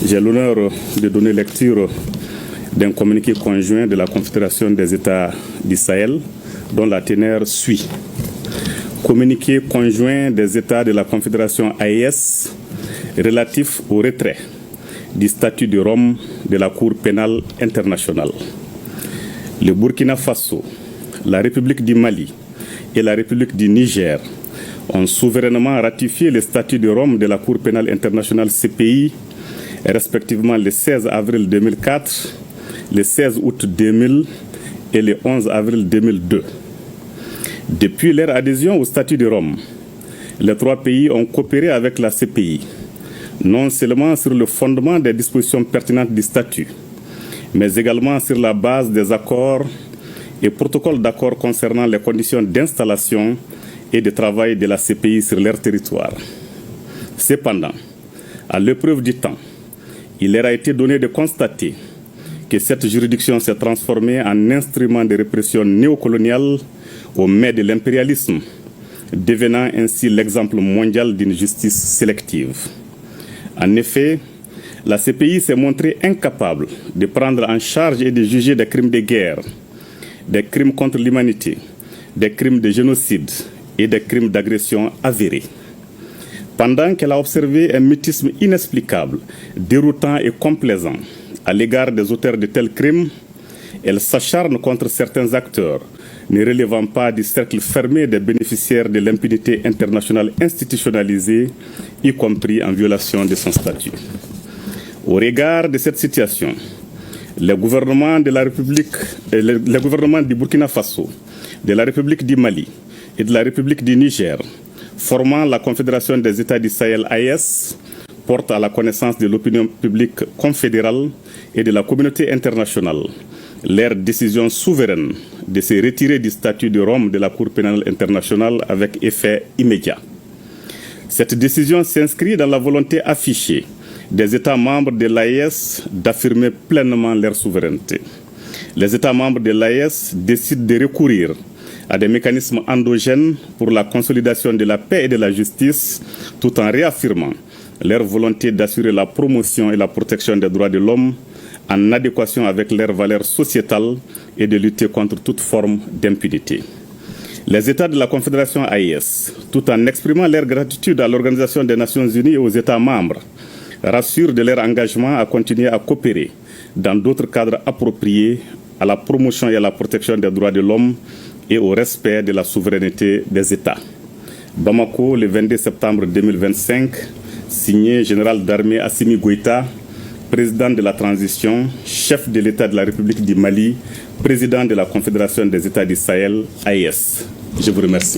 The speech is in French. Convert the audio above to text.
J'ai l'honneur de donner lecture d'un communiqué conjoint de la Confédération des États du Sahel, dont la teneur suit. Communiqué conjoint des États de la Confédération AES relatif au retrait du statut de Rome de la Cour pénale internationale. Le Burkina Faso, la République du Mali et la République du Niger ont souverainement ratifié le statut de Rome de la Cour pénale internationale CPI, respectivement le 16 avril 2004, le 16 août 2000 et le 11 avril 2002. Depuis leur adhésion au statut de Rome, les trois pays ont coopéré avec la CPI, non seulement sur le fondement des dispositions pertinentes du statut, mais également sur la base des accords et protocoles d'accord concernant les conditions d'installation et de travail de la CPI sur leur territoire. Cependant, à l'épreuve du temps, il leur a été donné de constater que cette juridiction s'est transformée en instrument de répression néocoloniale au mai de l'impérialisme, devenant ainsi l'exemple mondial d'une justice sélective. En effet, la CPI s'est montrée incapable de prendre en charge et de juger des crimes de guerre, des crimes contre l'humanité, des crimes de génocide et des crimes d'agression avérés. Pendant qu'elle a observé un mutisme inexplicable, déroutant et complaisant à l'égard des auteurs de tels crimes, elle s'acharne contre certains acteurs ne relevant pas du cercle fermé des bénéficiaires de l'impunité internationale institutionnalisée, y compris en violation de son statut. Au regard de cette situation, les gouvernements de la République, les gouvernements du Burkina Faso, de la République du Mali et de la République du Niger, formant la Confédération des États du Sahel AES, portent à la connaissance de l'opinion publique confédérale et de la communauté internationale leur décision souveraine de se retirer du statut de Rome de la Cour pénale internationale avec effet immédiat. Cette décision s'inscrit dans la volonté affichée des États membres de l'AES d'affirmer pleinement leur souveraineté. Les États membres de l'AES décident de recourir à des mécanismes endogènes pour la consolidation de la paix et de la justice, tout en réaffirmant leur volonté d'assurer la promotion et la protection des droits de l'homme en adéquation avec leurs valeurs sociétales et de lutter contre toute forme d'impunité. Les États de la Confédération AES, tout en exprimant leur gratitude à l'Organisation des Nations Unies et aux États membres, rassurent de leur engagement à continuer à coopérer dans d'autres cadres appropriés à la promotion et à la protection des droits de l'homme et au respect de la souveraineté des États. Bamako, le 22 septembre 2025, signé Général d'armée Assimi Goïta, président de la transition, chef de l'État de la République du Mali, président de la Confédération des États du Sahel, AES. Je vous remercie.